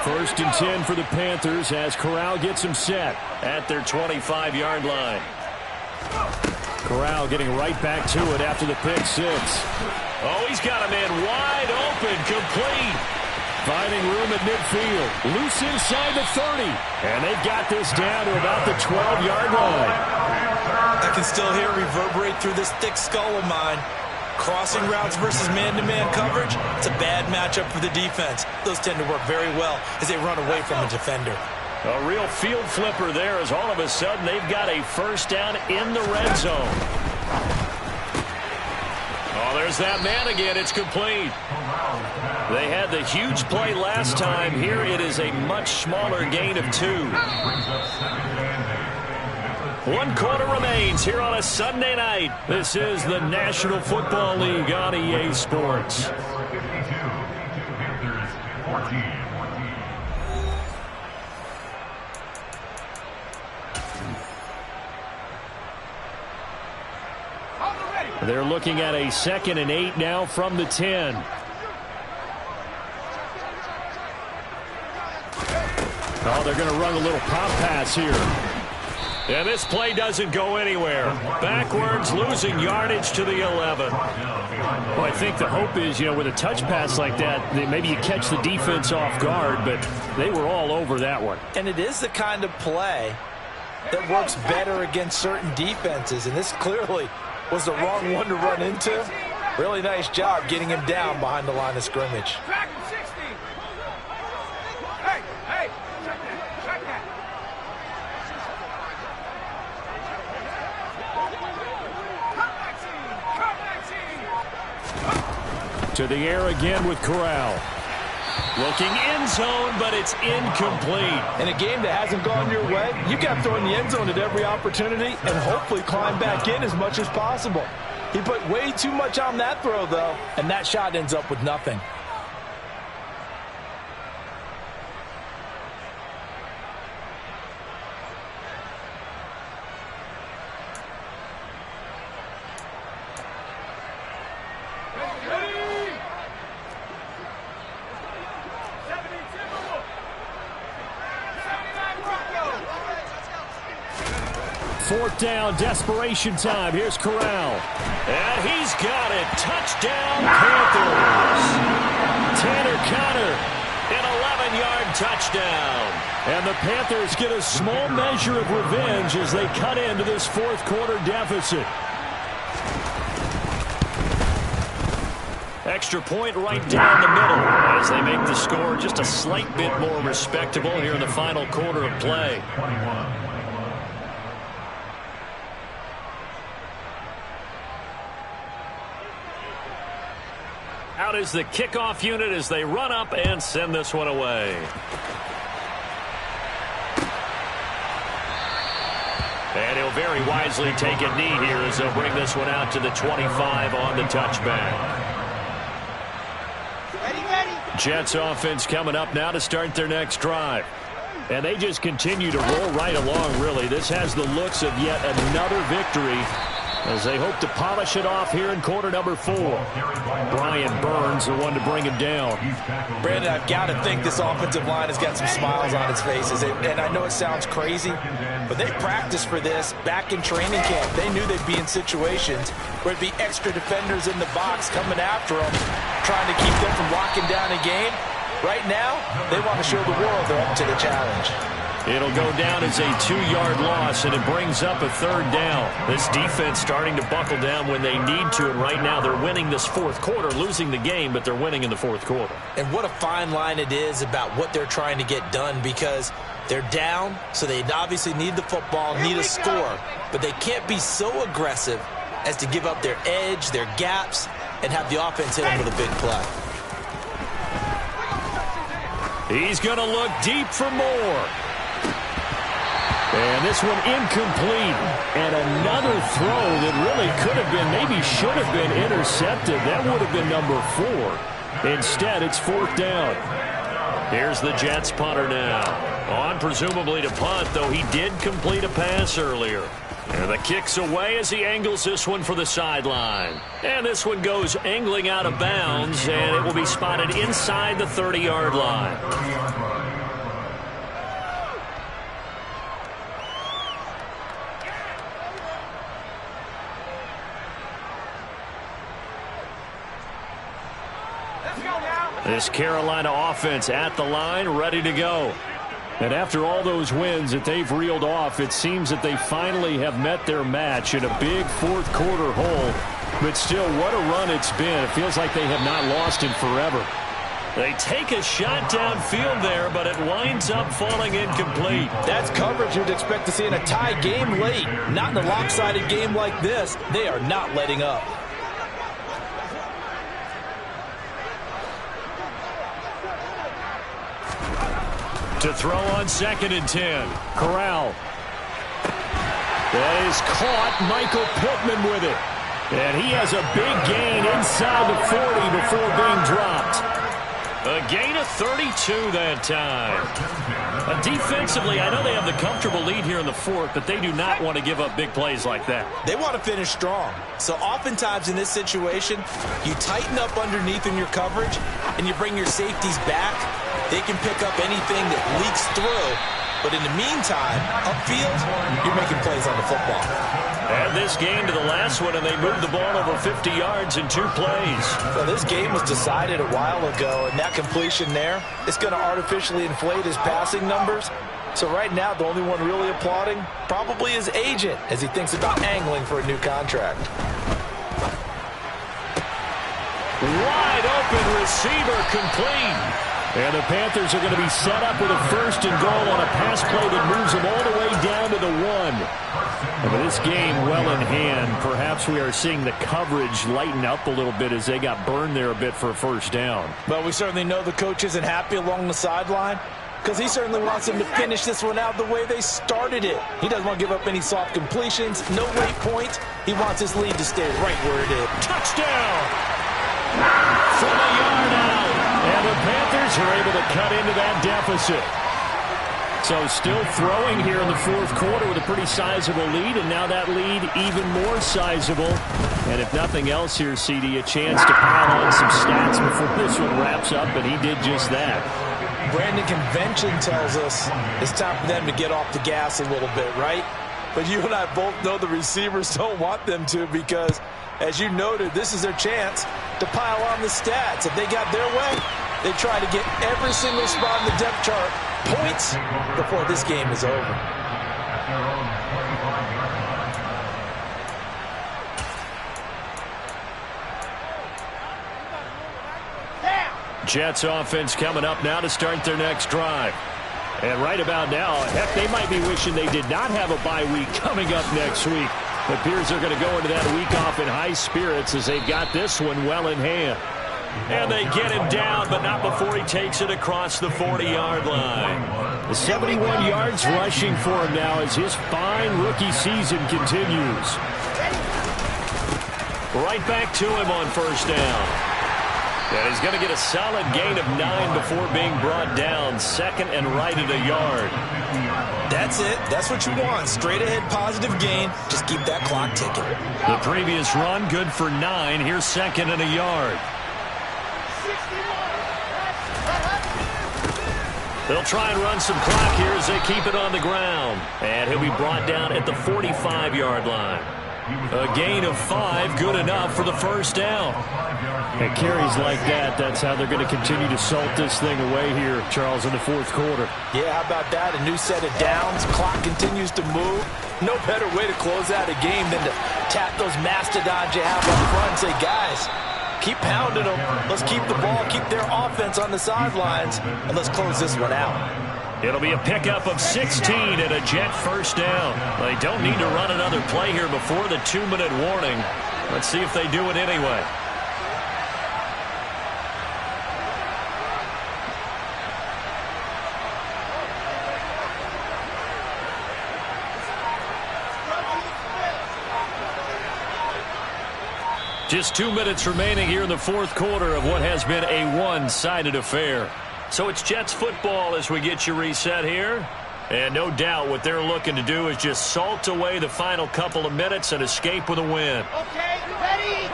First and 10 for the Panthers as Corral gets him set at their 25-yard line. Corral getting right back to it after the pick 6. Oh, he's got a man wide open, complete. Finding room at midfield. Loose inside the 30. And they've got this down to about the 12-yard line. I can still hear it reverberate through this thick skull of mine. Crossing routes versus man-to-man coverage, it's a bad matchup for the defense. Those tend to work very well as they run away from a defender. A real field flipper there as all of a sudden they've got a first down in the red zone. Oh, there's that man again. It's complete. They had the huge play last time. Here it is a much smaller gain of 2. 1 quarter remains here on a Sunday night. This is the National Football League on EA Sports. They're looking at a 2nd and 8 now from the 10. Oh, they're going to run a little pop pass here. And this play doesn't go anywhere. Backwards, losing yardage to the 11. Well, I think the hope is, with a touch pass like that, maybe you catch the defense off guard, but they were all over that one. And it is the kind of play that works better against certain defenses, and this clearly was the wrong one to run into. Really nice job getting him down behind the line of scrimmage. To the air again with Corral. Looking end zone, but it's incomplete. In a game that hasn't gone your way, you got to throw in the end zone at every opportunity and hopefully climb back in as much as possible. He put way too much on that throw, though, and that shot ends up with nothing. Fourth down, desperation time. Here's Corral. And he's got it. Touchdown, Panthers. Tanner Conner, an 11-yard touchdown. And the Panthers get a small measure of revenge as they cut into this 4th quarter deficit. Extra point right down the middle as they make the score just a slight bit more respectable here in the final quarter of play. Out is the kickoff unit as they run up and send this one away. And he'll very wisely take a knee here as they'll bring this one out to the 25 on the touchback. Jets offense coming up now to start their next drive. And they just continue to roll right along, really. This has the looks of yet another victory as they hope to polish it off here in quarter number 4. Brian Burns, the one to bring him down. Brandon, I've got to think this offensive line has got some smiles on its faces. And I know it sounds crazy, but they practiced for this back in training camp. They knew they'd be in situations where it'd be extra defenders in the box coming after them, trying to keep them from locking down a game. Right now, they want to show the world they're up to the challenge. It'll go down as a 2-yard loss, and it brings up a 3rd down. This defense starting to buckle down when they need to, and right now they're winning this 4th quarter, losing the game, but they're winning in the 4th quarter. And what a fine line it is about what they're trying to get done, because they're down, so they obviously need the football, need a score, but they can't be so aggressive as to give up their edge, their gaps, and have the offense hit them with a big play. He's going to look deep for more. And this one incomplete. And another throw that really could have been, maybe should have been intercepted. That would have been number 4. Instead, it's 4th down. Here's the Jets punter now. On presumably to punt, though he did complete a pass earlier. And the kick's away as he angles this one for the sideline. And this one goes angling out of bounds, and it will be spotted inside the 30-yard line. This Carolina offense at the line, ready to go. And after all those wins that they've reeled off, it seems that they finally have met their match in a big 4th quarter hole. But still, what a run it's been. It feels like they have not lost in forever. They take a shot downfield there, but it winds up falling incomplete. That's coverage you'd expect to see in a tie game late. Not in a lopsided game like this. They are not letting up. To throw on 2nd and 10. Corral. That is caught. Michael Pittman with it. And he has a big gain inside the 40 before being dropped. A gain of 32 that time. Defensively, I know they have the comfortable lead here in the 4th, but they do not want to give up big plays like that. They want to finish strong. So oftentimes in this situation, you tighten up underneath in your coverage, and you bring your safeties back. They can pick up anything that leaks through. But in the meantime, upfield, you're making plays on the football. Add this game to the last one, and they moved the ball over 50 yards in 2 plays. Well, this game was decided a while ago, and that completion there is going to artificially inflate his passing numbers. So right now, the only one really applauding probably his agent as he thinks about angling for a new contract. Wide open receiver complete. And the Panthers are going to be set up with a 1st and goal on a pass play that moves them all the way down to the 1. And with this game well in hand, perhaps we are seeing the coverage lighten up a little bit as they got burned there a bit for a 1st down. But we certainly know the coach isn't happy along the sideline because he certainly wants them to finish this one out the way they started it. He doesn't want to give up any soft completions, no late points. He wants his lead to stay right where it is. Touchdown! From a yard out. And the Panthers are able to cut into that deficit. So still throwing here in the 4th quarter with a pretty sizable lead, and now that lead even more sizable. And if nothing else here, CD, a chance to pile on some stats before this one wraps up, and he did just that. Brandon, convention tells us it's time for them to get off the gas a little bit, right? But you and I both know the receivers don't want them to because, as you noted, this is their chance to pile on the stats. If they got their way, they try to get every single spot in the depth chart points before this game is over. Jets offense coming up now to start their next drive. And right about now, heck, they might be wishing they did not have a bye week coming up next week. It appears they're going to go into that week off in high spirits as they've got this one well in hand. And they get him down, but not before he takes it across the 40-yard line. 71 yards rushing for him now as his fine rookie season continues. Right back to him on first down. And he's going to get a solid gain of 9 before being brought down. Second and right at a yard. That's it. That's what you want. Straight ahead positive gain. Just keep that clock ticking. The previous run good for 9. Here's second and a yard. They'll try and run some clock here as they keep it on the ground. And he'll be brought down at the 45-yard line. A gain of 5, good enough for the first down. And carries like that, that's how they're going to continue to salt this thing away here, Charles, in the fourth quarter. Yeah, how about that? A new set of downs. Clock continues to move. No better way to close out a game than to tap those mastodons you have up front and say, guys, keep pounding them. Let's keep the ball, keep their offense on the sidelines, and let's close this one out. It'll be a pickup of 16 and a Jet first down. They don't need to run another play here before the 2-minute warning. Let's see if they do it anyway. Just 2 minutes remaining here in the fourth quarter of what has been a one-sided affair. So it's Jets football as we get you reset here. And no doubt what they're looking to do is just salt away the final couple of minutes and escape with a win. Okay, ready?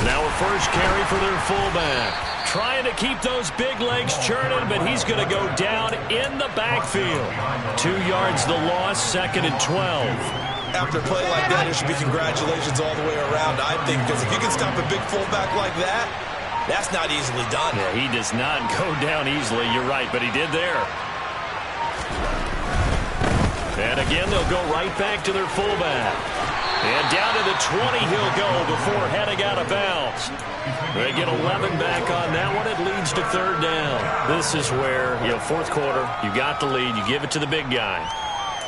Now a first carry for their fullback. Trying to keep those big legs churning, but he's going to go down in the backfield. 2 yards the loss, second and 12. After a play like that, there should be congratulations all the way around, I think, because if you can stop a big fullback like that, that's not easily done. Yeah, he does not go down easily, you're right, but he did there. And again, they'll go right back to their fullback. And down to the 20 he'll go before heading out of bounds. They get 11 back on that one. It leads to third down. This is where, fourth quarter, you got the lead, you give it to the big guy.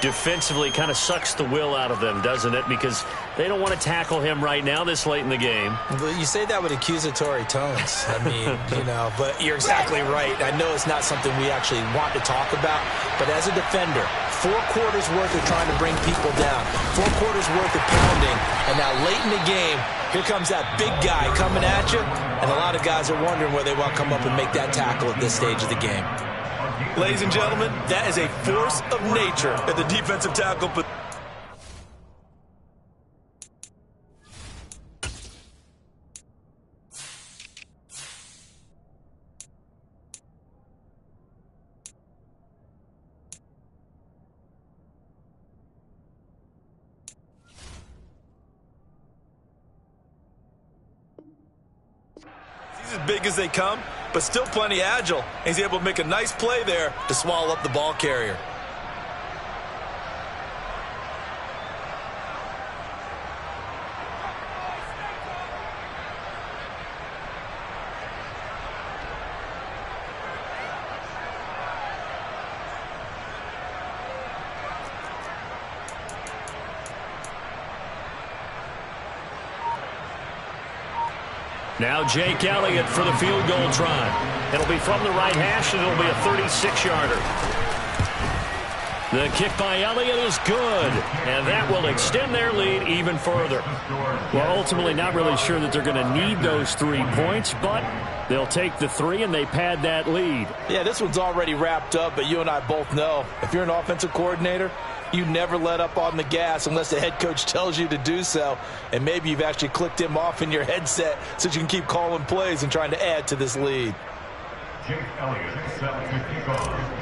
Defensively kind of sucks the will out of them, doesn't it? Because they don't want to tackle him right now this late in the game. Well, you say that with accusatory tones. I mean, but you're exactly right. I know it's not something we actually want to talk about, but as a defender, 4 quarters worth of trying to bring people down, 4 quarters worth of pounding, and now late in the game, here comes that big guy coming at you, and a lot of guys are wondering where they want to come up and make that tackle at this stage of the game. Ladies and gentlemen, that is a force of nature at the defensive tackle. He's as big as they come, but still plenty agile. He's able to make a nice play there to swallow up the ball carrier. Now Jake Elliott for the field goal try. It'll be from the right hash, and it'll be a 36-yarder. The kick by Elliott is good, and that will extend their lead even further. Well, ultimately not really sure that they're going to need those 3 points, but they'll take the 3 and they pad that lead. Yeah, this one's already wrapped up, but you and I both know if you're an offensive coordinator, you never let up on the gas unless the head coach tells you to do so. And maybe you've actually clicked him off in your headset so you can keep calling plays and trying to add to this lead. Jake Elliott set to kick off.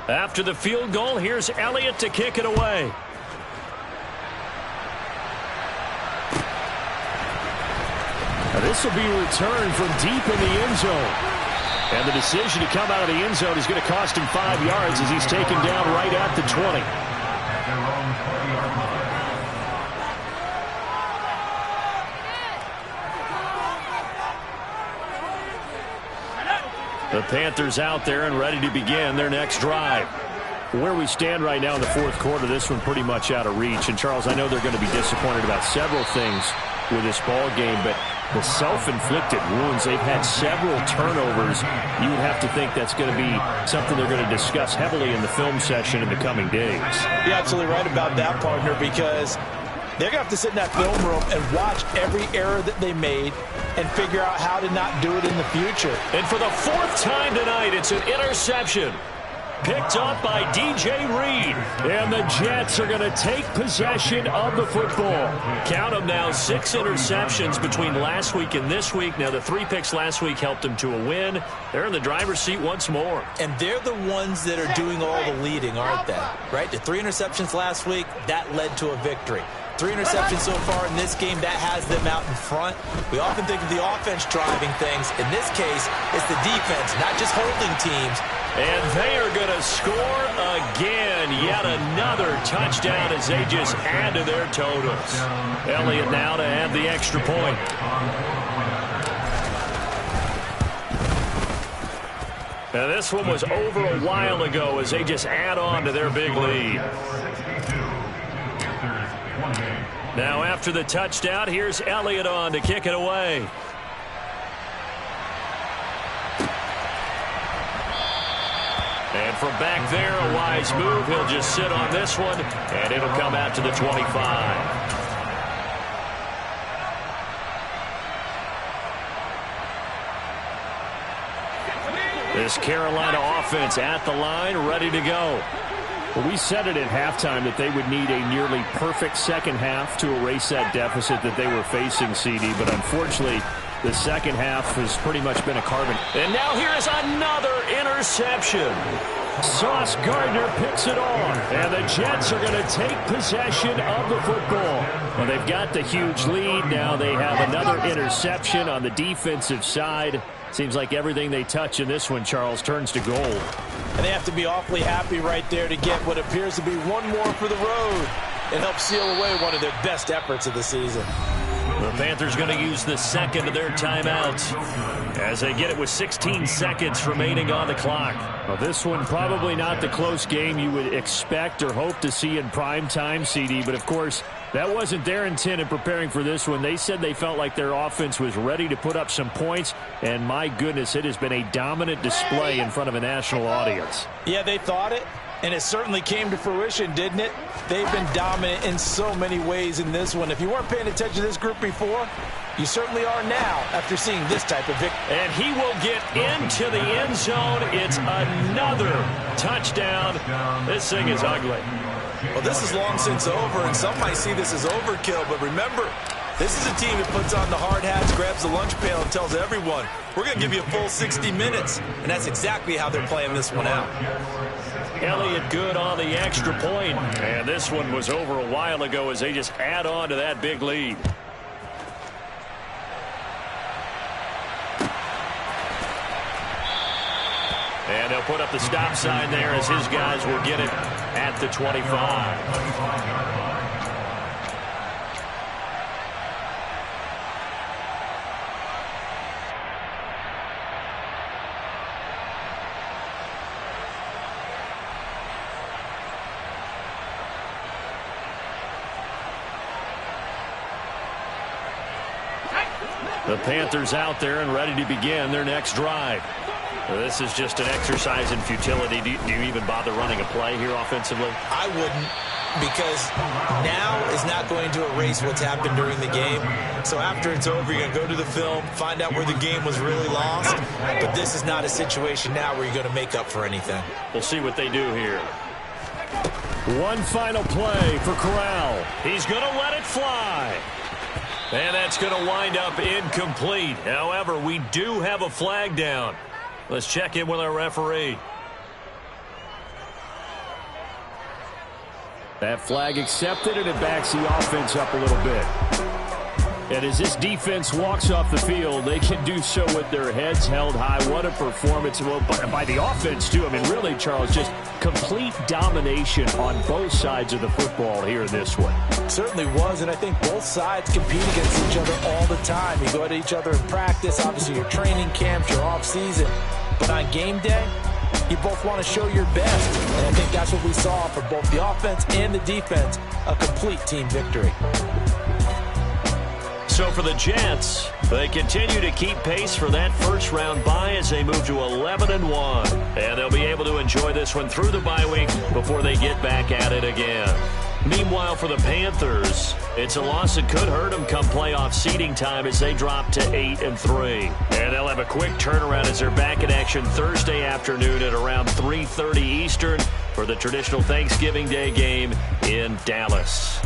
After the field goal, here's Elliott to kick it away. Now this will be returned from deep in the end zone. And the decision to come out of the end zone is going to cost him 5 yards as he's taken down right at the 20. The Panthers out there and ready to begin their next drive. Where we stand right now in the fourth quarter, this one pretty much out of reach. And, Charles, I know they're going to be disappointed about several things with this ball game, but the self-inflicted wounds, they've had several turnovers. You would have to think that's going to be something they're going to discuss heavily in the film session in the coming days. You're absolutely right about that, partner, because they're going to have to sit in that film room and watch every error that they made and figure out how to not do it in the future. And for the fourth time tonight, it's an interception. Picked up by D.J. Reed. And the Jets are going to take possession of the football. Count them now, 6 interceptions between last week and this week. Now, the 3 picks last week helped them to a win. They're in the driver's seat once more. And they're the ones that are doing all the leading, aren't they? Right? The 3 interceptions last week, that led to a victory. 3 interceptions so far in this game, that has them out in front. We often think of the offense driving things. In this case, it's the defense, not just holding teams. And they are going to score again. Yet another touchdown as they just add to their totals. Elliott now to add the extra point. Now this one was over a while ago as they just add on to their big lead. Now after the touchdown, here's Elliott on to kick it away. And from back there, a wise move. He'll just sit on this one, and it'll come out to the 25. This Carolina offense at the line, ready to go. Well, we said it at halftime that they would need a nearly perfect second half to erase that deficit that they were facing, CD. But unfortunately, the second half has pretty much been a carbon. And now here is another interception. Sauce Gardner picks it off. And the Jets are going to take possession of the football. Well, they've got the huge lead. Now they have another interception on the defensive side. Seems like everything they touch in this one, Charles, turns to gold. And they have to be awfully happy right there to get what appears to be one more for the road and help seal away one of their best efforts of the season. The Panthers going to use the second of their timeouts as they get it with 16 seconds remaining on the clock. Well, this one probably not the close game you would expect or hope to see in prime time, CD, but of course that wasn't their intent in preparing for this one. They said they felt like their offense was ready to put up some points, and my goodness, it has been a dominant display in front of a national audience. Yeah, they thought it, and it certainly came to fruition, didn't it? They've been dominant in so many ways in this one. If you weren't paying attention to this group before, you certainly are now after seeing this type of victory. And he will get into the end zone. It's another touchdown. This thing is ugly. Well, this is long since over, and some might see this as overkill, but remember, this is a team that puts on the hard hats, grabs the lunch pail, and tells everyone, we're going to give you a full 60 minutes, and that's exactly how they're playing this one out. Elliott good on the extra point, and this one was over a while ago as they just add on to that big lead. And they'll put up the stop sign there as his guys will get it at the 25. The Panthers out there and ready to begin their next drive. This is just an exercise in futility. Do you even bother running a play here offensively? I wouldn't, because now is not going to erase what's happened during the game. So after it's over, you're going to go to the film, find out where the game was really lost. But this is not a situation now where you're going to make up for anything. We'll see what they do here. One final play for Corral. He's going to let it fly. And that's going to wind up incomplete. However, we do have a flag down. Let's check in with our referee. That flag accepted, and it backs the offense up a little bit. And as this defense walks off the field, they can do so with their heads held high. What a performance. Well, by the offense, too. I mean, really, Charles, just complete domination on both sides of the football here in this one. Certainly was, and I think both sides compete against each other all the time. You go at each other in practice, obviously your training camps, your off season. But on game day, you both want to show your best. And I think that's what we saw for both the offense and the defense, a complete team victory. So for the Jets, they continue to keep pace for that first-round bye as they move to 11-1. And they'll be able to enjoy this one through the bye week before they get back at it again. Meanwhile, for the Panthers, it's a loss that could hurt them come playoff seeding time as they drop to 8-3. And they'll have a quick turnaround as they're back in action Thursday afternoon at around 3:30 Eastern for the traditional Thanksgiving Day game in Dallas.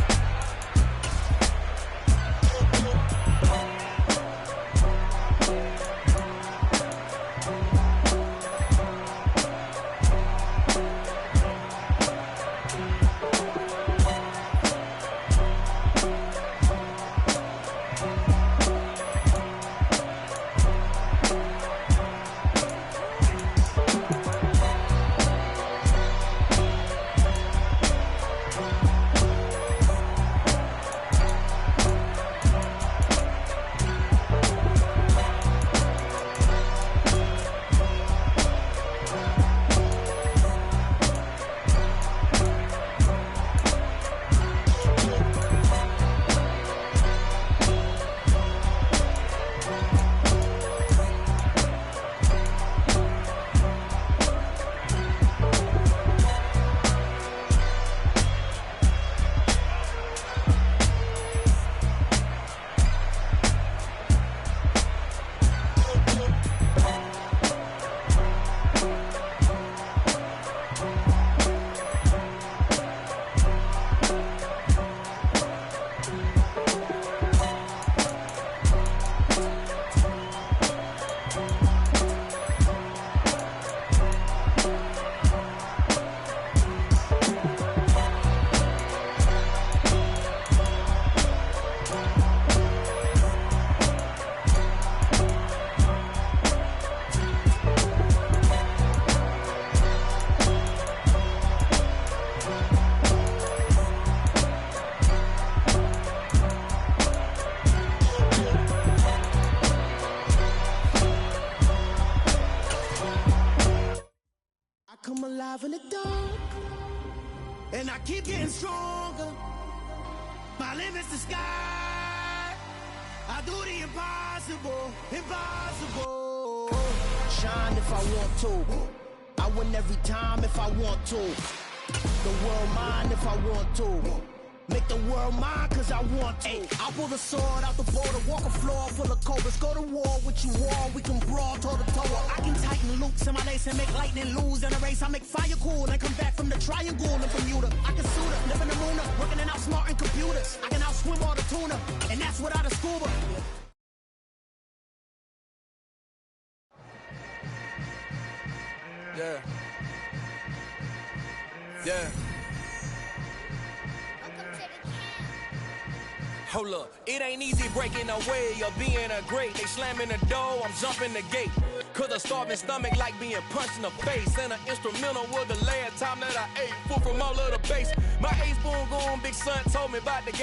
Come alive in the dark, and I keep getting stronger. My limit's the sky. I do the impossible, impossible. Shine if I want to. I win every time if I want to. The world mine if I want to. Make the world mine cause I want to. I pull the sword out the border, walk a floor full of cobras. Go to war with you all, we can brawl toe to toe. I can tighten loops in my lace and make lightning lose in a race. I make fire cool and come back from the triangle in Bermuda. I can suit up, live in the moon up, working and outsmarting computers. I can outswim all the tuna, and that's without a scuba. Yeah. Yeah. Hold up, it ain't easy breaking away or being a great. They slamming the door, I'm jumping the gate. Cause a starving stomach like being punched in the face. And an instrumental was the last time that I ate. Food from all of the bass. My ace boom goon, big son told me about the game.